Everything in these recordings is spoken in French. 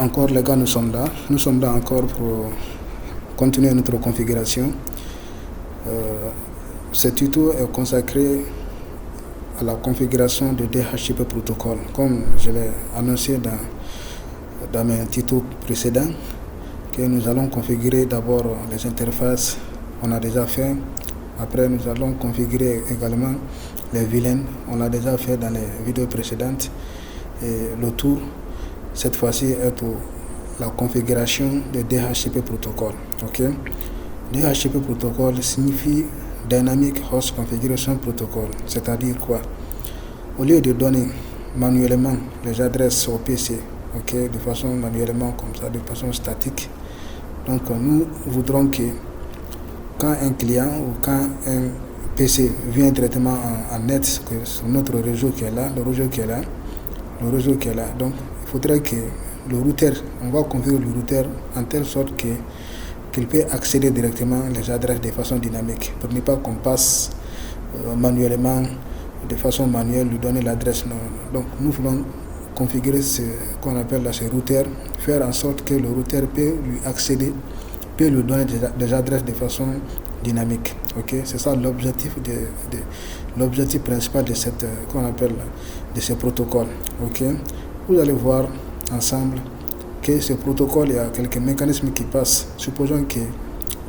Encore les gars, nous sommes là. Nous sommes là encore pour continuer notre configuration. Ce tuto est consacré à la configuration de DHCP protocole. Comme je l'ai annoncé dans mes tutos précédents, que nous allons configurer d'abord les interfaces, on a déjà fait. Après, nous allons configurer également les VLAN, on l'a déjà fait dans les vidéos précédentes. Et le tour, cette fois-ci, est la configuration de DHCP protocole. Ok? DHCP protocole signifie Dynamic Host Configuration Protocol, c'est-à-dire quoi? Au lieu de donner manuellement les adresses au PC, ok, de façon manuellement comme ça, de façon statique, donc nous voudrons que quand un client ou quand un PC vient directement en net sur notre réseau qui est là, le réseau qui est là, donc il faudrait que le routeur, on va configurer le routeur en telle sorte qu'il peut accéder directement les adresses de façon dynamique, pour ne pas qu'on passe manuellement, de façon manuelle, lui donner l'adresse. Donc nous voulons configurer ce qu'on appelle là, ce routeur, faire en sorte que le routeur peut lui accéder, peut lui donner des adresses de façon dynamique. Ok, c'est ça l'objectif l'objectif principal de cette qu'on appelle de ce protocole. Ok, vous allez voir ensemble que ce protocole, il y a quelques mécanismes qui passent. Supposons que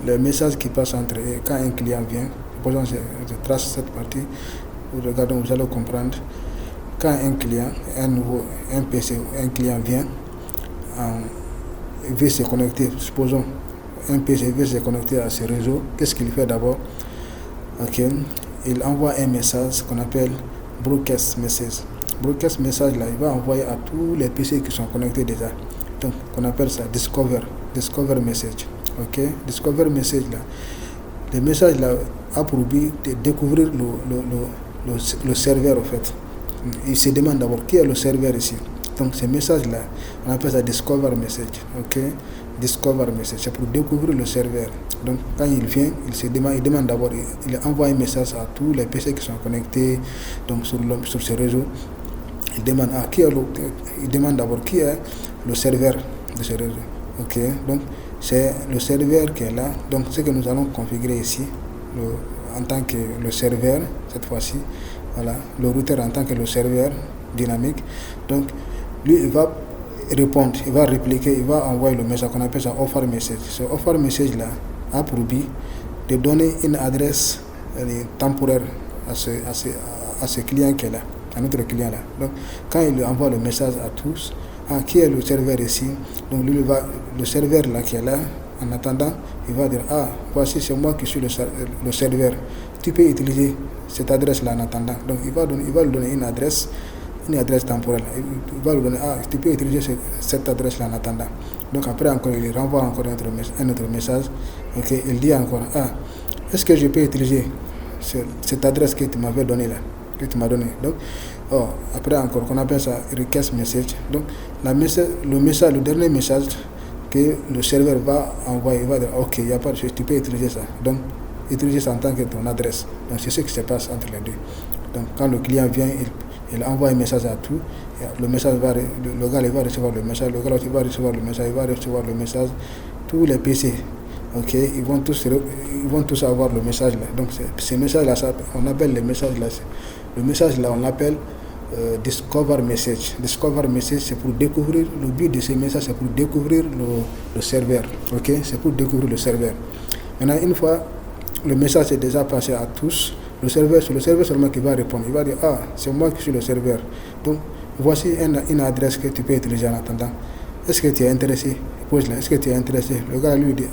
le message qui passe entre quand un client vient, supposons que je trace cette partie, vous regardez, vous allez comprendre. Quand un client, un PC, un client vient, il veut se connecter, supposons un PC veut se connecter à ce réseau, qu'est-ce qu'il fait d'abord? Ok, il envoie un message qu'on appelle broadcast message. Broadcast message là, il va envoyer à tous les PC qui sont connectés déjà. Donc, on appelle ça discover message. Ok, discover message là. Le message là a pour but de découvrir le serveur en fait. Il se demande d'abord qui est le serveur ici. Donc, ce message là, on appelle ça discover message. Ok, discover message, c'est pour découvrir le serveur. Donc, quand il vient, il demande d'abord, il envoie un message à tous les PC qui sont connectés donc sur ce réseau. Il demande il demande d'abord qui est le serveur de ce réseau. Ok, donc c'est le serveur qui est là. Donc ce que nous allons configurer ici, en tant que le serveur, cette fois-ci, voilà, le routeur en tant que le serveur dynamique. Donc lui, il va répondre, il va répliquer, il va envoyer le message qu'on appelle ça offer message. Ce offer message là a pour but de donner une adresse temporaire à ce client qui est là, à notre client là. Donc quand il envoie le message à tous, qui est le serveur ici, donc lui le serveur là qui est là, en attendant, il va dire voici c'est moi qui suis le serveur, tu peux utiliser cette adresse là en attendant. Donc il va lui donner une adresse temporelle, il va lui donner tu peux utiliser cette adresse là en attendant. Donc après encore il renvoie encore un autre message. Ok, il dit encore est-ce que je peux utiliser cette adresse que tu m'avais donnée là, que tu m'as donné. Donc après encore qu'on appelle ça request message. Donc le dernier message que le serveur va envoyer, il va dire ok, il n'y a pas de chose, tu peux utiliser ça. Donc utiliser ça en tant que ton adresse. Donc c'est ce qui se passe entre les deux. Donc quand le client vient, il envoie un message à tout, le message le gars il va recevoir le message, le gars il va recevoir le message, tous les PC, ok, ils vont tous avoir le message là. Donc ces messages là, on appelle les messages là, le message là on l'appelle discover message. Discover message, c'est pour découvrir, le but de ces messages c'est pour découvrir le serveur, ok, c'est pour découvrir le serveur. Maintenant une fois le message est déjà passé à tous, c'est le serveur seulement qui va répondre. Il va dire c'est moi qui suis le serveur. Donc voici une adresse que tu peux utiliser en attendant. Est-ce que tu es intéressé? Pose là, est-ce que tu es intéressé? Le gars lui dit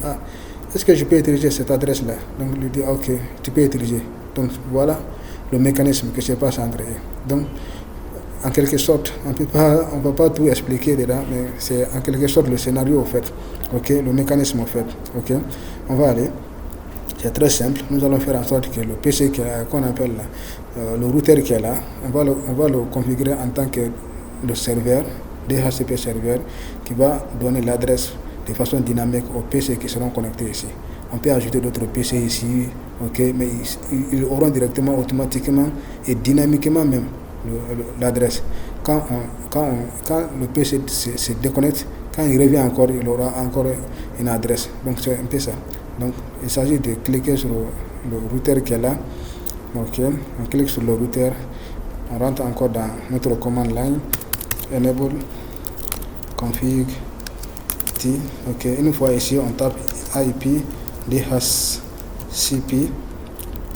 est-ce que je peux utiliser cette adresse là? Donc il lui dit ok, tu peux utiliser. Donc voilà le mécanisme que se passe entre eux. Donc en quelque sorte, on ne peut pas tout expliquer dedans, mais c'est en quelque sorte le scénario en fait. Ok, le mécanisme en fait. Ok, on va aller. C'est très simple. Nous allons faire en sorte que le PC qu'on appelle le routeur qui est là, on va le configurer en tant que le serveur, DHCP serveur, qui va donner l'adresse de façon dynamique aux PC qui seront connectés ici. On peut ajouter d'autres PC ici, ok, mais ils auront directement, automatiquement et dynamiquement même l'adresse. quand le PC se déconnecte, quand il revient encore, il aura encore une adresse. Donc c'est un peu ça. Donc il s'agit de cliquer sur le routeur qui est là. Ok, on clique sur le routeur, on rentre encore dans notre command line, enable config t. Ok, une fois ici, on tape IP DHCP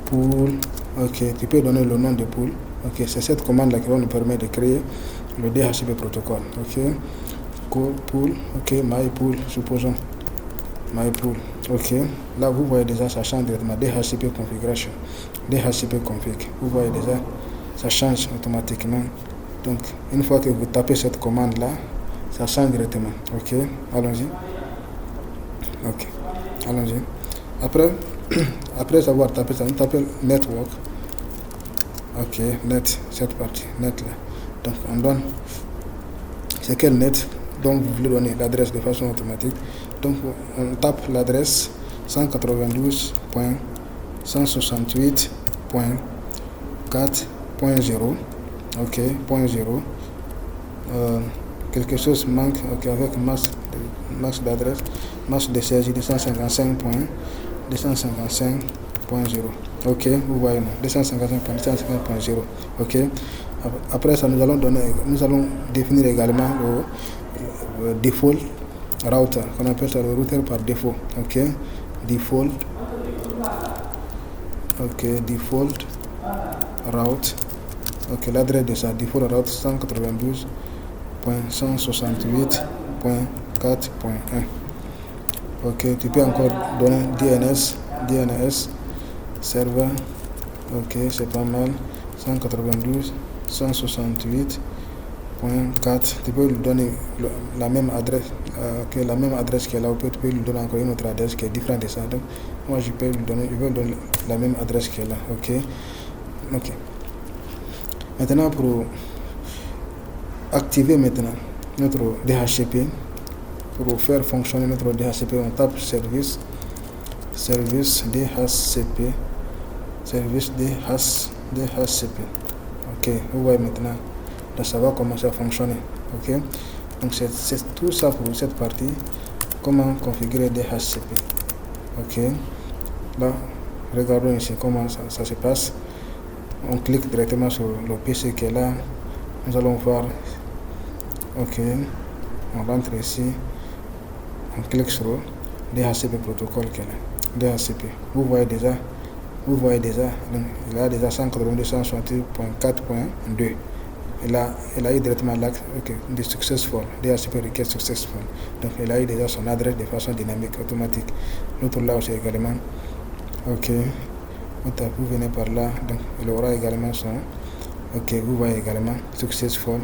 pool. Ok, tu peux donner le nom de pool. Ok, c'est cette commande là qui va nous permettre de créer le DHCP protocole. Ok, pool. Ok, my pool, supposons my pool. Ok, là vous voyez déjà ça change directement. DHCP configuration, DHCP config. Vous voyez déjà ça change automatiquement. Donc une fois que vous tapez cette commande là, ça change directement. Ok, allons-y. Ok, allons-y. Après avoir tapé ça, on tape network. Ok, net, cette partie, net là. Donc on donne, c'est quel net dont vous voulez donner l'adresse de façon automatique. Donc on tape l'adresse 192.168.4.0. Ok, point 0. Quelque chose manque, ok, avec masse d'adresse, masse de saisie 255.255.0. Ok, vous voyez, 255.255.0. Ok, après ça, nous allons définir également le default router, qu'on appelle ça le routeur par défaut. Ok, default route. Ok, l'adresse de ça, default route 192.168.4.1. ok, tu peux encore donner DNS serveur. Ok, c'est pas mal. 192.168.4. tu peux lui donner la même adresse, la même adresse qui est là. Tu peux lui donner encore une autre adresse qui est différente de ça. Donc moi je vais lui donner la même adresse qui est là. Ok. Maintenant, pour activer maintenant notre DHCP, pour faire fonctionner notre DHCP, on tape service DHCP. Ok, vous voyez maintenant, donc ça va commencer à fonctionner. Ok, donc c'est tout ça pour cette partie. Comment configurer DHCP. Ok, là, regardons ici comment ça se passe. On clique directement sur le PC qui est là. Nous allons voir. Ok, on rentre ici. On clique sur DHCP protocole qui est là. DHCP. Vous voyez déjà. Donc, il a déjà 192.168.4.2. Il a eu directement là. Ok, de successful. DHCP request successful. Donc il a eu déjà son adresse de façon dynamique, automatique. L'autre là aussi également. Ok. Vous venez par là, donc il aura également son. Ok, vous voyez également successful.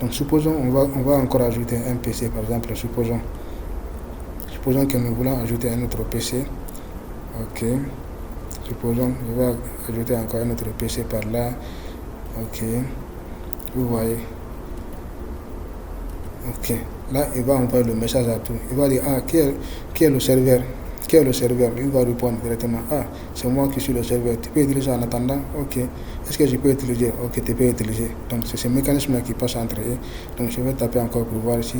Donc supposons on va encore ajouter un PC par exemple. Supposons que nous voulons ajouter un autre PC. Ok, supposons je vais ajouter encore un autre PC par là. Ok, vous voyez. Ok, là il va envoyer le message à tout. Il va dire qui est le serveur. Il va répondre directement. C'est moi qui suis le serveur. Tu peux utiliser en attendant. Ok. Est-ce que je peux utiliser? Ok, tu peux utiliser. Donc c'est ce mécanisme qui passe entre eux. Donc je vais taper encore pour voir si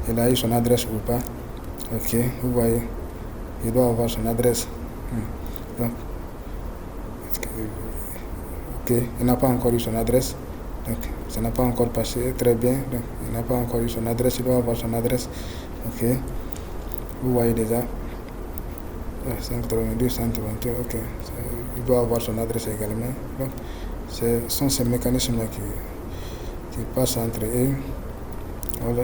il a eu son adresse ou pas. Ok, vous voyez. Il doit avoir son adresse. Donc, ok, il n'a pas encore eu son adresse. Donc ça n'a pas encore passé très bien. Donc il n'a pas encore eu son adresse. Il doit avoir son adresse. Ok. Vous voyez déjà. 192, 121, ok. Il doit avoir son adresse également. Donc, ce sont ces mécanismes qui passent entre eux. Voilà.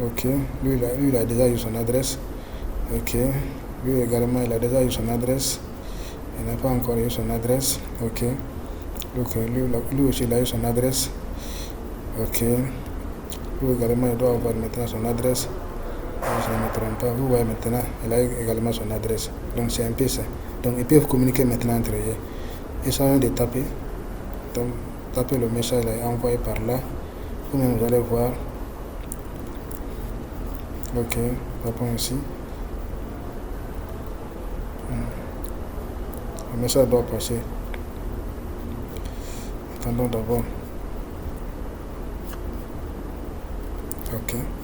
Ok. Lui, il a déjà eu son adresse. Ok. Lui également, il a déjà eu son adresse. Il n'a pas encore eu son adresse. Ok. Donc, lui aussi, il a eu son adresse. Ok. Lui également, il doit avoir maintenant son adresse. Je ne me trompe pas. Vous voyez maintenant, il a également son adresse. Donc c'est un peu ça. Donc ils peuvent communiquer maintenant entre eux. Ils sont de taper. Donc taper le message là, envoyé par là. Vous-même vous allez voir. Ok, tapons ici. Le message doit passer. Attendons d'abord. Ok.